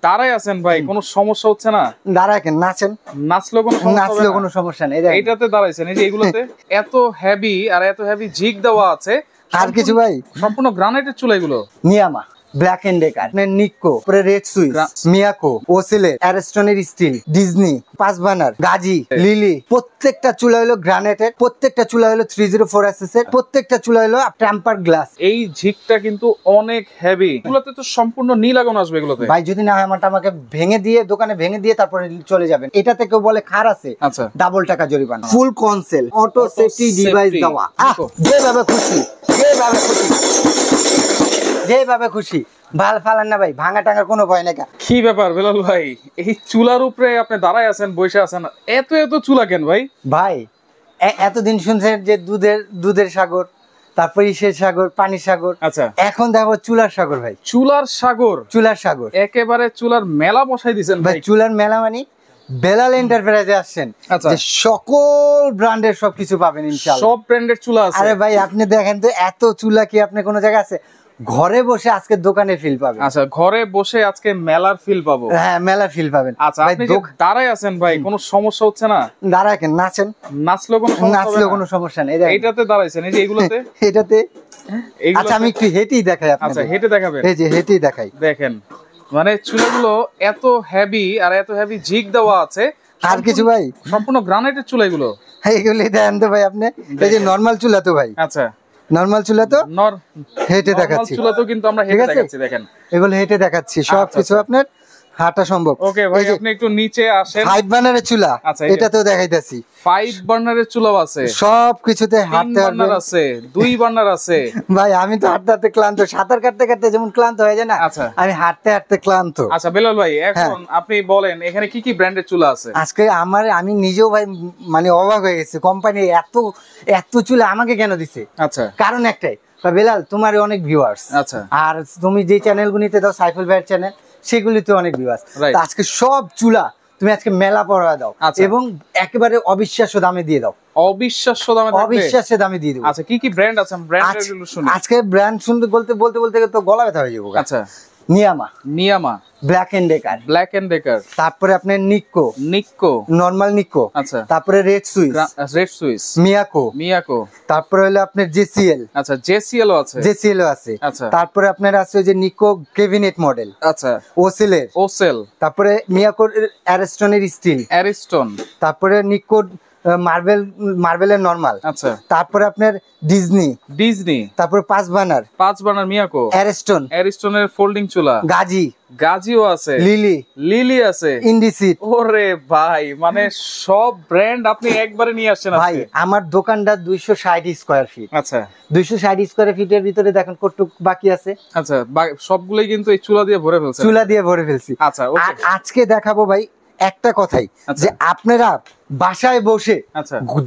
দাঁড়ায় আছেন ভাই, কোনো সমস্যা হচ্ছে না? দাঁড়ায় কেন, নাচেন, নাচলেও কোনো সমস্যা নেই। এইটাতে দাঁড়াইছেন, এই যে এগুলোতে এত হেভি আর এত হেভি জিগ দেওয়া আছে। আর কিছু ভাই, সম্পূর্ণ গ্রানাইটের চুলা এগুলো। নিয়ামা, Black and Decker, Nikko, Red Swiss, Miyako, ওসিলের, অ্যারিস্টনের স্টিল, ডিজনি, পাঁচ বার্নার, গাজী, লিলি, প্রত্যেকটা চুলা হলো গ্রানাইটের, প্রত্যেকটা চুলা হলো 304SS এর, প্রত্যেকটা চুলা হলো টেম্পার গ্লাস। এই ঝিকটা কিন্তু অনেক হেভি, এগুলোতে তো সম্পূর্ণ নীল আগুন আসবে এগুলোতে। ভাই যদি না হয় আমাকে ভেঙে দিয়ে, দোকানে ভেঙে দিয়ে তারপরে চলে যাবেন। এটাতে কেউ বলে খার আছে, আচ্ছা, ডাবল টাকা জরিমানা। ফুল কনসেল অটো সেফটি ডিভাইস দেওয়া, যেভাবে খুশি যেভাবে খুশি ভাল ফালান না ভাই, ভাঙা টাঙার কোনো ভয় নাই। কি ব্যাপার বেলাল ভাই, এই চুলার উপরে আপনি দাঁড়ায় আছেন, বসে আছেন, এত এত চুলা কেন ভাই? ভাই এতদিন শুনছেন যে দুধের সাগর, তারপর ইসের সাগর, পানির সাগর, আচ্ছা এখন দেখো চুলার সাগর ভাই। চুলার সাগর একেবারে চুলার মেলা বসাই দিয়েছেন ভাই। চুলার মেলা মানে বেলাল এন্টারপ্রাইজে আসছেন, যে সকল ব্র্যান্ডের সবকিছু পাবেন ইনশাআল্লাহ। সব ব্র্যান্ডের চুলা আছে। আরে ভাই আপনি দেখেন তো, এত চুলা কি আপনি কোনো জায়গায় আছে? ঘরে বসে আজকে দোকানে ফিল পাবেন। আচ্ছা, ঘরে বসে আজকে মেলার ফিল পাবো। হ্যাঁ, মেলার ফিল পাবেন। আচ্ছা, আপনি যে দাঁড়ায় আছেন ভাই, কোনো সমস্যা হচ্ছে না? দাঁড়ায় কেন, নাচেন, নাচলেও কোনো সমস্যা নেই। এইটাতে দাঁড়াইছেন, এই যে এগুলোতে এটাতে। আচ্ছা আমি একটু হেঁটেই দেখাই আপনাকে। আচ্ছা, হেঁটে দেখাবেন? এই যে হেঁটেই দেখাই। দেখেন, মানে চুলাগুলো এত হেভি আর এত হেভি জিগ দেওয়া আছে। আর কিছু ভাই, সম্পূর্ণ গ্রানাইটের চুলা এগুলো। এইগুলি দেখেন তো ভাই আপনি, এই যে নরমাল চুলা তো ভাই। আচ্ছা, নরমাল চুলা তো হেঁটে দেখাচ্ছি, চুলা তো কিন্তু আমরা হেঁটে দেখাচ্ছি। দেখেন এগুলো হেঁটে দেখাচ্ছি, সবকিছু আপনার হাঁটা সম্ভব। ওকে ভাই, আপনি একটু নিচে আসেন। 5 বার্নারের চুলা, এটাতেও দেখাইতাছি। 5 বার্নারের চুলাও আছে, সবকিছুতে হাঁটতে বার্নার আছে, 2 বার্নার আছে। ভাই আমি তো হাঁটতে হাঁটতে ক্লান্ত, সাঁতার কাটতে কাটতে যেমন ক্লান্ত হয়ে যায় না, আমি হাঁটতে হাঁটতে ক্লান্ত। আচ্ছা বেলাল ভাই, এখন আপনি বলেন এখানে কি কি ব্র্যান্ডের চুলা আছে? আজকে আমি নিজেও ভাই মানে অবাক হয়ে গেছি, কোম্পানি এত চুলা আমাকে কেন দিছে। আচ্ছা, কারণ একটাই, বেলাল তোমার অনেক ভিউয়ার্স, আচ্ছা, আর তুমি যে চ্যানেলগুলিতে দাও, সাইফুল ভাইয়ের চ্যানেল, সেগুলিতে অনেক ভিউয়ার্স। আজকে সব চুলা তুমি আজকে মেলা পড়া দাও, এবং একেবারে অবিশ্বাস্য দামে দিয়ে দাও। অবিশ্বাস্য দামে দিয়ে দেবো। আচ্ছা, কি কি ব্র্যান্ড আছে? আজকে ব্র্যান্ড শুনতে বলতে তো গলা ব্যথা হয়ে যাবো। আচ্ছা, নিয়ামা, ব্ল্যাক এন্ড ডেকার, তারপরে আপনার নিক্কো, নরমাল নিক্কো, আচ্ছা, তারপরে রেড সুইস, মিয়াকো, তারপরে হলো আপনার জেসিএল। আচ্ছা, জেসিএল ও আছে। আচ্ছা, তারপরে আপনার আছে ওই যে নিক্কো ক্যাবিনেট মডেল। আচ্ছা, ওসেল, তারপরে মিয়াকোর অ্যারিস্টনের স্টিল, তারপরে নিক্কো মার্বেলের নরমাল। আচ্ছা, তারপরে আপনার ডিজনি, তারপরে পাঁচ বার্নার মিয়াকো, অ্যারিস্টনের ফোল্ডিং চুলা, গাজিও আছে, লিলি আছে, ইন্ডিসিট। ওরে ভাই, মানে সব ব্র্যান্ড আপনি একবারে নিয়ে আসছেন ভাই। আমার দোকানটা 260 স্কয়ার ফিট। আচ্ছা, 260 স্কয়ার ফিটের ভিতরে দেখেন কতটুকু বাকি আছে। আচ্ছা, সবগুলোই কিন্তু এই চুলা দিয়ে ভরে ফেলছি। আচ্ছা, আজকে দেখাবো ভাই একটা কথাই, যে আপনারা বাসায় বসে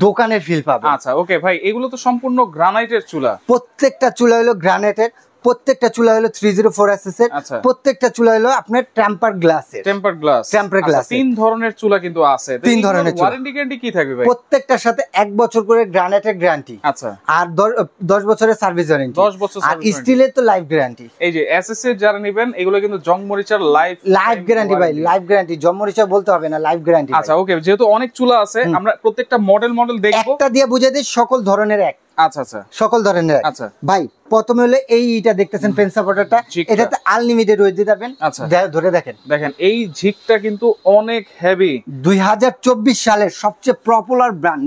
দোকানের ফিল পাবেন। আচ্ছা, ওকে ভাই, এগুলো তো সম্পূর্ণ গ্রানাইটের চুলা, প্রত্যেকটা চুলা হলো গ্রানাইটের, প্রত্যেকটা চুলা হলো 304SS এর, প্রত্যেকটা চুলা হলো আপনার টেম্পার গ্লাস। তিন ধরনের চুলা কিন্তু আছে। তিন ধরনের ওয়ারেন্টি গ্যারান্টি কি থাকবে ভাই? প্রত্যেকটার সাথে 1 বছর করে গ্রানাইটের গ্যারান্টি। আচ্ছা, আর 10 বছরের সার্ভিস ওয়ারেন্টি, 10 বছর, আর স্টিলের তো লাইফ গ্যারান্টি। এই যে এসএস এর যারা নেবেন, এগুলো কিন্তু জংমরিচার লাইফ গ্যারান্টি ভাই, লাইফ গ্যারান্টি, জংমরিচা বলতে হবে না, লাইফ গ্যারান্টি। আচ্ছা, ওকে, যেহেতু অনেক চুলা আছে, আমরা প্রত্যেকটা মডেল দেখবো, একটা দিয়ে বুঝিয়ে দিই সকল ধরনের এক। আচ্ছা, সকল ধরনের। আচ্ছা ভাই, প্রথমে হলো এইটা দেখতেছেন পেন সাপোর্টারটা, এটাতে আনলিমিটেড ওয়েট দিতে পারবেন। আচ্ছা, ধরে দেখেন এই ঝিকটা কিন্তু অনেক হেভি। 2024 সালের সবচেয়ে পপুলার ব্র্যান্ড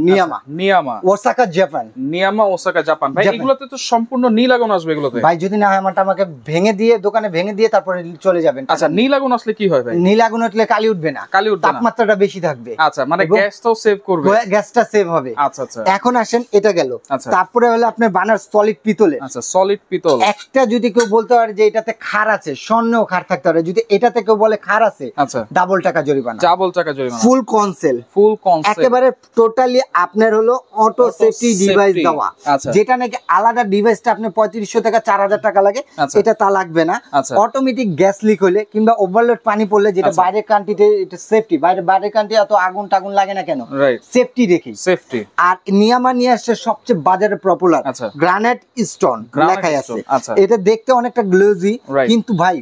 নিয়ামা ওসাকা জাপান। ভাই এগুলোতে তো সম্পূর্ণ নীল আগুন আসবে এগুলোতে। ভাই যদি না হয় আমাকে ভেঙে দিয়ে, দোকানে ভেঙে দিয়ে তারপরে চলে যাবেন। আচ্ছা, নীল আগুন আসলে কি হয় ভাই? নীল আগুন আসলে কালি উঠবে না, তাপমাত্রাটা বেশি থাকবে। আচ্ছা, মানে গ্যাসটাও সেভ করবে, গ্যাসটা সেভ হবে। আচ্ছা, এখন আসেন, এটা গেল। তারপরে হলো আপনার বানার সলিড পিতলের। আচ্ছা, সলিড পিতল। একটা যদি কেউ বলতে পারে যে এটাতে খার আছে, স্বর্ণেও খার থাকতে পারে, যদি এটাতে কেউ বলে খার আছে, আচ্ছা, ডাবল টাকা জরিমানা। ফুল কনসেল একেবারে টোটালি আপনার হলো অটো সেফটি ডিভাইস দেওয়া। যেটা নাকি আলাদা ডিভাইসটা আপনার 3500 থেকে 4000 টাকা লাগে, এটা তা লাগবে না। অটোমেটিক গ্যাস লিক হলে কিংবা ওভারলোড পানি পড়লে, যেটা বাইরের কান্ট্রিতে এটা সেফটি, বাইরের কান্ট্রি এত আগুন টাগুন লাগে না কেন, সেফটি দেখি। আর নিয়ামা নিয়ে আসছে সবচেয়ে বাজারে পপুলার গ্রানাইট স্টোন, লেখাই আছে। এটা দেখতে অনেকটা গ্লোজি, কিন্তু ভাই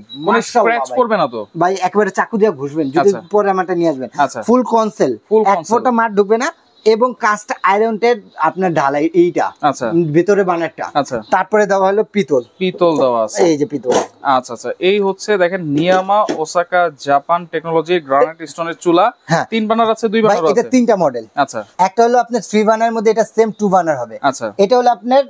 স্ক্র্যাচ করবে না তো ভাই, একেবারে চাকু দিয়ে ঘষবেন, যদি পরে আমারটা নিয়ে আসবেন। ফুল কনসেল, এক ফোঁটা মার ঢুকবে না, এবং কাস্ট আয়রন টেড আপনার ঢালাই এইটা ভিতরে বানারটা। তারপরে দেওয়া হলো পিতল দেওয়া আছে, এই যে পিতল। আচ্ছা আচ্ছা, এই হচ্ছে দেখেন নিয়ামা ওসাকা জাপান টেকনোলজি গ্রানাইট স্টোনের চুলা। 3 বার্নার আছে, 2 বার্নার আছে। এটা 3টা মডেল। আচ্ছা, একটা হলো আপনার 3 বার্নার মধ্যে, এটা সেম 2 বার্নার হবে। আচ্ছা, এটা হলো আপনার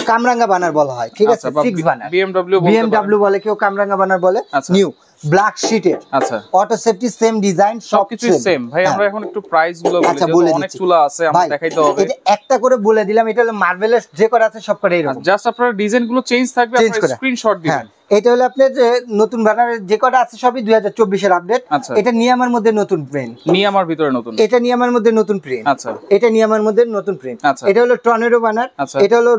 কামরাঙ্গা বার্নার বলা হয়, ঠিক আছে? 6 বার্নার বিএমডব্লিউ বলে, কেউ কামরাঙ্গা বার্নার বলে। নিউ ব্ল্যাক শিটের, আচ্ছা, অটো সেফটি, সেম ডিজাইন, সবকিছু সেম। ভাই আমরা এখন একটু প্রাইস গুলো বলি, অনেক চুলা আছে আমরা দেখাইতে হবে। এটা একটা করে বলে দিলাম, এটা হলো মার্ভেলের যে করা আছে সব কটা এরকম, জাস্ট আপনারা ডিজাইন গুলো চেঞ্জ থাকবে, আপনারা স্ক্রিনশট দিবেন। এটা হলো আপনার নতুন বার্নারের যে কটা আছে সবই 2024 এর আপডেট। এটা নিয়ামার মধ্যে নতুন প্রিন্ট, নিয়ামার ভিতরে নতুন, এটা নিয়ামার মধ্যে নতুন প্রিন্ট। আচ্ছা, এটা নিয়ামার মধ্যে নতুন প্রিন্ট। এটা হলো টর্নেডো বার্নার, এটা হলো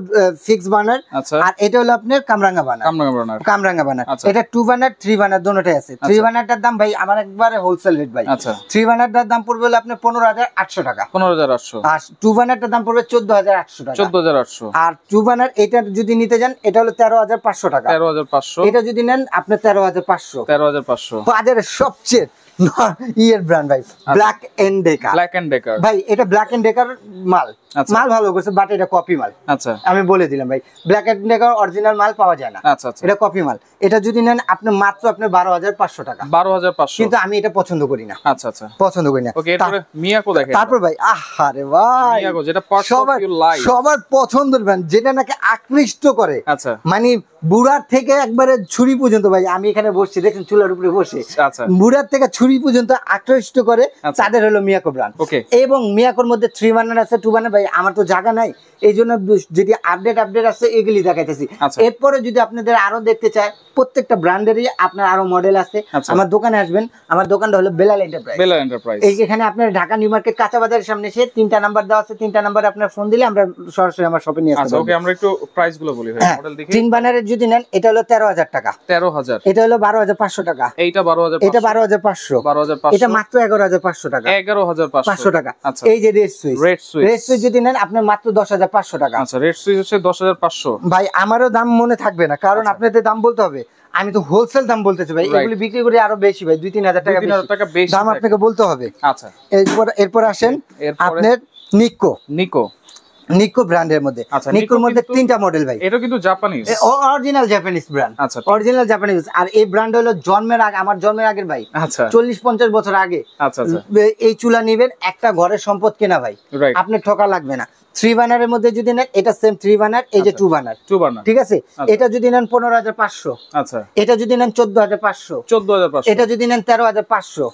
ফিক্স বার্নার, আর এটা হলো আপনার কামরাঙ্গা বার্নার। এটা 2 বার্নার 3 বার্নার দোনোটাই আছে। 3 বার্নারটার দাম ভাই আমার একবারে হোলসেল রেট ভাই। 3 বার্নারটার দাম পড়বে হলো আপনার 15,800 টাকা, 15,800। আর 2 বার্নারটার দাম পড়বে 14,800 টাকা, 14,800। আর 2 বার্নার এটা যদি নিতে যান এটা হলো 13,500 টাকা, 13,500। এটা যদি নেন আপনার 13,500। বাজারের সবচেয়ে ইয়ের ব্র্যান্ড ভাই, ব্ল্যাক এন্ড ডেকার। ভাই এটা ব্ল্যাক এন্ড ডেকার মাল ভালো করছে, বাট এটা কপি মাল। আচ্ছা, আমি বলে দিলাম ভাই, ব্ল্যাক এন্ড ডেকার অরিজিনাল মাল পাওয়া যায় না। আচ্ছা, এটা কপি মাল। এটা যদি নেন আপনি মাত্র আপনার 12,500 টাকা, 12,500। কিন্তু আমি এটা পছন্দ করি না। আচ্ছা আচ্ছা, পছন্দ করি না। ওকে, এরপরে মিয়াকো দেখেন। তারপর ভাই, আহারে ভাই, মিয়াকো যেটা সবার পছন্দের ব্র্যান্ড, যেটা নাকি আকৃষ্ট করে। আচ্ছা, মানে বুড়ার থেকে একবারে ছুরি পর্যন্ত ভাই, আমি এখানে বসছি দেখেন চুলার উপরে বসে, বুড়ার থেকে ছুরি পর্যন্ত আকৃষ্ট করে, তাদের হলো মিয়াকো ব্র্যান্ড। এবং মিয়াকোর মধ্যে 3 বার্নার আছে, 2 বার্নার। ভাই আমার তো জায়গা নাই, এই জন্য যেটি আপডেট আছে এগুলি দেখাইতেছি। এরপরে যদি আপনাদের আরো দেখতে চায়, প্রত্যেকটা ব্র্যান্ডেরই আপনার আরো মডেল আছে। আমার দোকানে আসবেন, আমার দোকানটা হলো বেলাল এন্টারপ্রাইজ। এই এখানে আপনার ঢাকা নিউ মার্কেট কাঁচা বাজারের সামনে এসে 3টা নাম্বার দেওয়া আছে, 3টা নাম্বারে আপনার ফোন দিলে আমরা সরাসরি আমার শপে নিয়ে আসতে পারবো। ওকে, আমরা একটু প্রাইস গুলো বলি ভাই, মডেল দেখি। 3 বার্নারের যদি নেন এটা হলো 13,000 টাকা, 13,000। এটা হলো 12,500 টাকা, এইটা 12,500, এটা 12,500, এটা মাত্র 11,500 টাকা, 11,500 টাকা। এই যে রেড সুইচ যদি নেন আপনার মাত্র 10,500 টাকা। আচ্ছা, রেড সুইচ হচ্ছে 10,500। ভাই আমারও দাম মনে থাকবে না, কারণ আপনাদের দাম বলতে হবে, আমি তো হোলসেল দাম বলতেছি ভাই। এগুলি বিক্রি করে আরো বেশি ভাই, 2-3 হাজার টাকা বেশি দাম আপনাকে বলতে হবে। আচ্ছা, এরপর আসেন আপনার নিকো ব্র্যান্ডের মধ্যে। নিকোর মধ্যে 3টা মডেল ভাই। এটা কিন্তু জাপানিজ, অরিজিনাল জাপানিজ ব্র্যান্ড। আচ্ছা, অরিজিনাল জাপানিজ। আর এই ব্র্যান্ড হলো জন্মের আগে, আমার জন্মের আগের ভাই। আচ্ছা, 40-50 বছর আগে। আচ্ছা, এই চুলা নিবেন, একটা ঘরের সম্পদ কেনা ভাই, আপনি ঠকা লাগবে না। 3 বার্নারের মধ্যে যদি নেন, এটা সেম 3 বার্নার, এই যে 2 বার্নার, ঠিক আছে? এটা যদি নেন 15,500। আচ্ছা, এটা যদি নেন 14,500, এটা যদি নেন 13,500।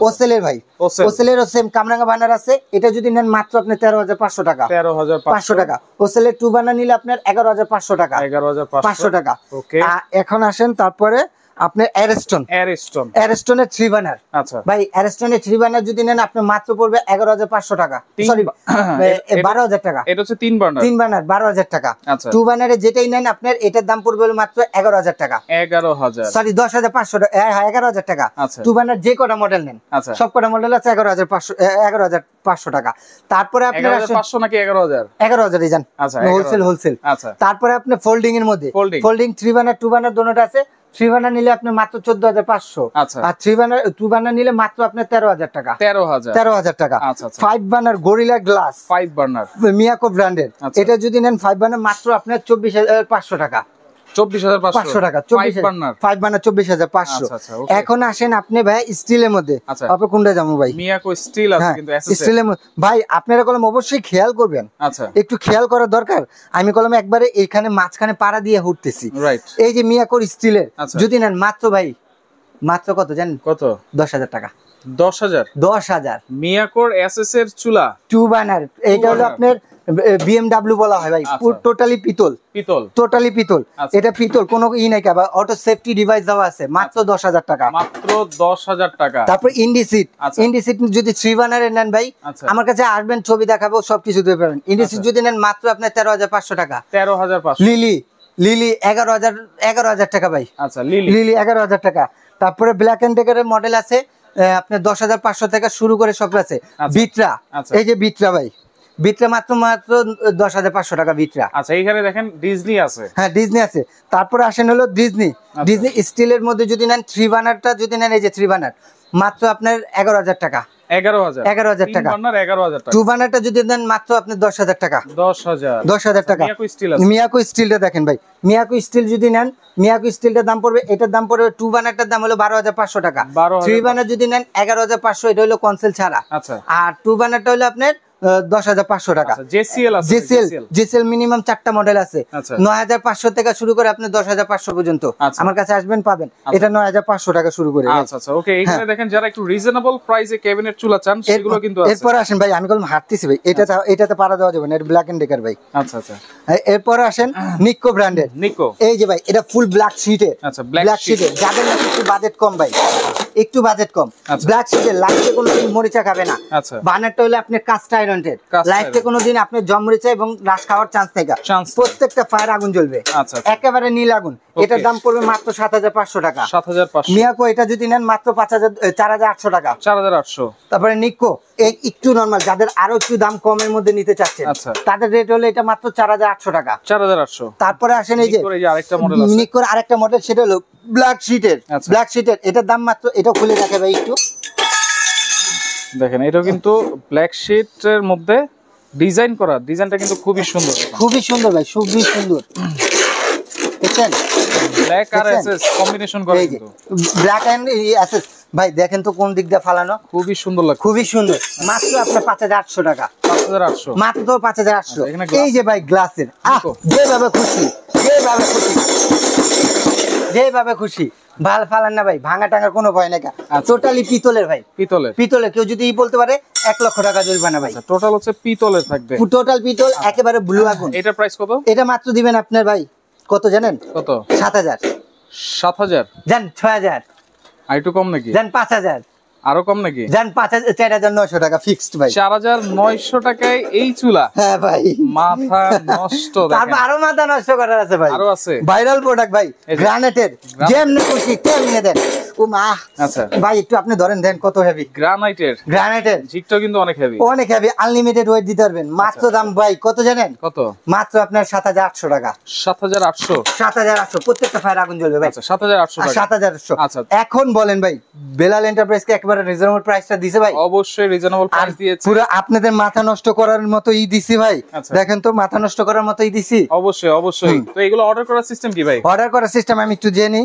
ওসেলের ভাই, ওসেলেরও সেম কামরাঙ্গা বার্নার আছে, এটা যদি নেন মাত্র আপনি 13,500 টাকা, 13,500 টাকা। ওসেলের 2 বার্নার নিলে আপনার 11,500 টাকা, 11,500 টাকা। এখন আসেন তারপরে আপনার অ্যারেস্টনের 3 বার্নার। আচ্ছা ভাই, অ্যারেস্টনের 3 বার্নার যদি নেন আপনি মাত্র পড়বে 11,500 টাকা, সরি 12,000 টাকা। এটা হচ্ছে 3 বার্নার 12,000 টাকা। 2 বার্নারে যেটাই নেন আপনার এটার দাম পড়বে মাত্র 11,000 টাকা, 11,000, সরি 10,500 টাকা, হ্যাঁ 11,000 টাকা। 2 বার্নার যে কটা মডেল নেন, সব কটা মডেল আছে 11,500 টাকা। তারপরে আপনার 11,500 নাকি 11,000? 11,000 যান, হোলসেল। তারপরে আপনি ফোল্ডিং এর মধ্যে, ফোল্ডিং 3 বার্নার 2 বার্নার দোনোটা আছে। 3 বার্নার নিলে আপনি মাত্র 14,500, আর 2 বার্নার নিলে মাত্র আপনার 13,000 টাকা, 13,000 টাকা। 5 burner Gorilla Glass, 5 burner Miyako ব্র্যান্ডের, এটা যদি নেন 5 বার্নার মাত্র আপনার 24,500 টাকা, 24,500 টাকা। 5 বার্নার 24,500। এখন আসেন আপনি ভাই স্টিলের মধ্যে, আপনি কোনটা যাবো ভাই? মিয়াকো স্টিল আছে, কিন্তু স্টিলের ভাই আপনারা কলম অবশ্যই খেয়াল করবেন। আচ্ছা, একটু খেয়াল করা দরকার। আমি কলম একবারে এখানে মাঝখানে পাড়া দিয়ে উঠতেছি। এই যে মিয়াকোর স্টিলের যদি নেন মাত্র ভাই, মাত্র কত জানেন? কত? 10,000 টাকা। 10,000 মিয়াকোর এসএস এর চুলা 2 বার্নার। এটা হলো আপনার বিএমডব্লিউ বলা হয় ভাই, টোটালি পিতল। এটা পিতল, কোনো ই নাই, অটো সেফটি ডিভাইস দেওয়া আছে, মাত্র 10,000 টাকা, মাত্র 10,000 টাকা। তারপর ইন্ডিসিট যদি 3 বার্নারের নেন ভাই, আমার কাছে আসবেন, ছবি দেখাবো, সবকিছু দিতে পারবেন। ইন্ডিসিট যদি নেন মাত্র আপনার 13,500 টাকা, 13,500। লিলি 11,000 টাকা ভাই। আচ্ছা, লিলি 11,000 টাকা। তারপরে ব্ল্যাক এন্ড ডেকারের মডেল আছে আপনার 10,500 থেকে শুরু করে সব আছে। বিটরা, এই যে বিটরা ভাই, বিটরা মাত্র 10,500 টাকা বিটরা। আচ্ছা এখানে দেখেন ডিজনি আছে, হ্যাঁ ডিজনি আছে। তারপরে আসেন হলো ডিজনি স্টিলের মধ্যে যদি নেন 3 বার্নারটা যদি নেন, এই যে 3 বার্নার মাত্র আপনার 11,000 টাকা। 11,000 টাকা। 2 বার্নারটা যদি দেন মাত্র আপনার 10,000 টাকা। 10,000 টাকা। মিয়াকো স্টিলটা দেখেন ভাই, মিয়াকো স্টিল যদি নেন, মিয়াকো স্টিলটার দাম পড়বে, এটার দাম পড়বে 2 বার্নারটার দাম হলো 12,500 টাকা। 3 বার্নার যদি নেন 11,500, এটা হলো কনসেল ছাড়া। আর 2 বার্নারটা হলো আপনার 10,500 টাকা। জেসিএল মিনিমাম 4টা মডেল আছে, 9,500 থেকে শুরু করে আপনি 10,500 পর্যন্ত আমার কাছে আসবেন পাবেন। এটা 9,500 টাকা শুরু করে। আচ্ছা ওকে, এখানে দেখেন যারা একটু রিজনেবল প্রাইসে ক্যাবিনেট চুলা চান সেগুলো কিন্তু আছে। এরপর আসেন ভাই, আমি বললাম হাঁটতেছি ভাই, এটাতে পারা দেওয়া যাবে না, এটা ব্ল্যাক এন্ড ডেকার ভাই। আচ্ছা এরপর আসেন নিক্কো ব্র্যান্ডের। এই যে ভাই এটা ফুল ব্ল্যাক শীটে, ব্ল্যাক শীটে যাদের নাকি একটু বাজেট কম ভাই, একটু বাজেট কম, ব্ল্যাক শীটে লাইফে কোনোদিন মরিচা খাবে না। বার্নারটা হলো আপনার কাস্ট আয়রনের, লাইফে কোনোদিন আপনি জম মরিচা এবং রাশ খাওয়ার চান্স নেই, প্রত্যেকটা ফায়ার আগুন জ্বলবে, একেবারে নীল আগুন। এটার দাম পড়বে মাত্র 7,500 টাকা। মিয়াকো এটা যদি নেন মাত্র 4,800 টাকা। 4,800। তারপরে নিক্কো একটু নরমাল, যাদের আরো একটু দাম কমের মধ্যে নিতে চাচ্ছেন তাদের রেট হলো এটা মাত্র 4,800 টাকা। 4,800। তারপরে আসেন এই যে নিক্কোর আরেকটা মডেল, সেটা হলো ব্ল্যাক শীটের। ব্ল্যাক শীটের এটার দাম মাত্র, এটা খুলে দেখে ভাই একটু দেখেন, এটা কিন্তু ব্ল্যাক শীটের মধ্যে ডিজাইন করা, ডিজাইনটা কিন্তু খুবই সুন্দর, খুবই সুন্দর ভাই, খুবই সুন্দর। দেখেন ব্ল্যাক আর এসএস কম্বিনেশন করে, কিন্তু ব্ল্যাক এন্ড এসএস ভাই দেখেন তো কোন দিক দিয়ে ফালানো, খুবই সুন্দর লাগে, খুবই সুন্দর। মাত্র আপনার 5,800 টাকা। 5,800 মাত্র 5,800। এই যে ভাই গ্লাসের, যেভাবে খুশি, যেভাবে খুশি, যেভাবে খুশি ভাল ফালান না ভাই, ভাঙা টাঙার কোনো ভয় নাই। টোটালি পিতলের ভাই, পিতলের। কেউ যদি বলতে পারে 1 লক্ষ টাকা জরিমানা ভাই। টোটাল হচ্ছে পিতলের থাকবে, টোটাল পিতল, একেবারে ব্লু আগুন। এটার প্রাইস কত? এটা মাত্র দিবেন আপনার ভাই কত জানেন? কত? 7,000। 7,000 জান 6,000। আর একটু কম নাকি? জান 5,000। আরো কম নাকি? জান 4,900 টাকা ফিক্সড ভাই। 4,900 টাকায় এই চুলা? হ্যাঁ ভাই, মাথা নষ্ট। তারপর আরো মাথা নষ্ট করার আছে ভাই, আরো আছে ভাইরাল প্রোডাক্ট ভাই, গ্রানাইটের। যেমনি খুশি তেমনি দেন। ও মা, আচ্ছা ভাই একটু আপনি ধরেন, দেন কত হেভি। গ্রানাইটের ঝিকটাও কিন্তু অনেক হেভি, অনেক হেভি। আনলিমিটেড ওয়েট দিতে পারবেন। মাত্র দাম ভাই কত জানেন? কত? মাত্র আপনার 7,800 টাকা। 7,800। 7,800 প্রত্যেকটা ফায়ার আগুন জ্বলবে ভাই। 7,800 টাকা। 7,800। আচ্ছা এখন বলেন ভাই, বেলাল এন্টারপ্রাইজকে একবারে রিজনেবল প্রাইসটা দিছে ভাই। অবশ্যই রিজনেবল প্রাইস দিয়েছে, পুরো আপনাদের মাথা নষ্ট করার মতোই দিছি ভাই। দেখেন তো মাথা নষ্ট করার মতোই দিছি। অবশ্যই অবশ্যই। তো এগুলো অর্ডার করার সিস্টেম কি ভাই? অর্ডার করার সিস্টেম আমি একটু জেনে,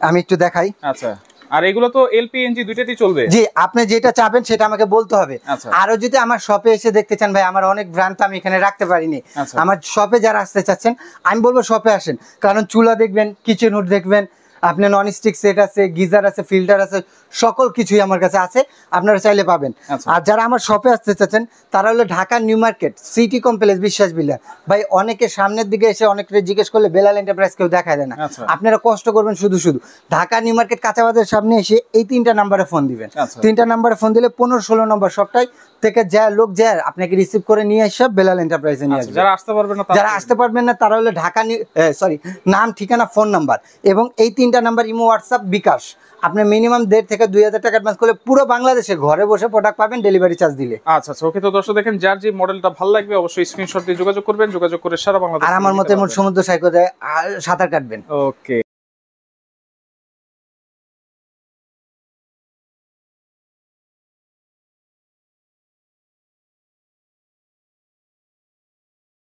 আমি একটু দেখাই। আচ্ছা, আর এগুলো তো এলপিএনজি দুইটাতেই চলবে? জি, আপনি যেটা চাবেন সেটা আমাকে বলতে হবে। আরো যদি আমার শপে এসে দেখতে চান ভাই, আমার অনেক ব্র্যান্ড আমি এখানে রাখতে পারিনি। আমার শপে যারা আসতে চাচ্ছেন আমি বলবো শপে আসেন, কারণ চুলা দেখবেন, কিচেন হুড দেখবেন, আপনার নন স্টিক সেট আছে, গিজার আছে, ফিল্টার আছে, সকল কিছুই আমার কাছে আছে, আপনারা চাইলে পাবেন। আর যারা আমার শপে আসতে চাচ্ছেন তারা হলো Dhaka new market city complex বিশ্বাস বিল্ডার ভাই। অনেকে সামনের দিকে এসে অনেকে জিজ্ঞেস করলে বেলাল এন্টারপ্রাইজ কেউ দেখা দেয় না। আপনারা কষ্ট করবেন শুধু শুধু ঢাকা নিউ মার্কেট কাঁচাবাজারের সামনে এসে এই 3টা নাম্বারে ফোন দিবেন। 3টা নাম্বারে ফোন দিলে 15-16 নম্বর সবটাই থেকে যায় লোক যায় আপনাকে রিসিভ করে নিয়ে এসে বেলাল এন্টারপ্রাইজে নিয়ে আসবে। যারা আসতে পারবেন না তারা হলো ঢাকা নাম, ঠিকানা, ফোন নাম্বার এবং এই 3টা নাম্বার ইমো, হোয়াটসঅ্যাপ, বিকাশ। আপনি মিনিমাম 1,500 থেকে 2,000 টাকা অ্যাডভান্স করলে পুরো বাংলাদেশে ঘরে বসে প্রোডাক্ট পাবেন, ডেলিভারি চার্জ দিলে। আচ্ছা ওকে। তো দর্শক দেখেন, যার যে মডেলটা ভালো লাগবে অবশ্যই স্ক্রিনশট দিয়ে যোগাযোগ করবেন, যোগাযোগ করে সারা বাংলাদেশ আর আমার মতে সমুদ্র সৈকতে সাঁতার কাটবেন। ওকে।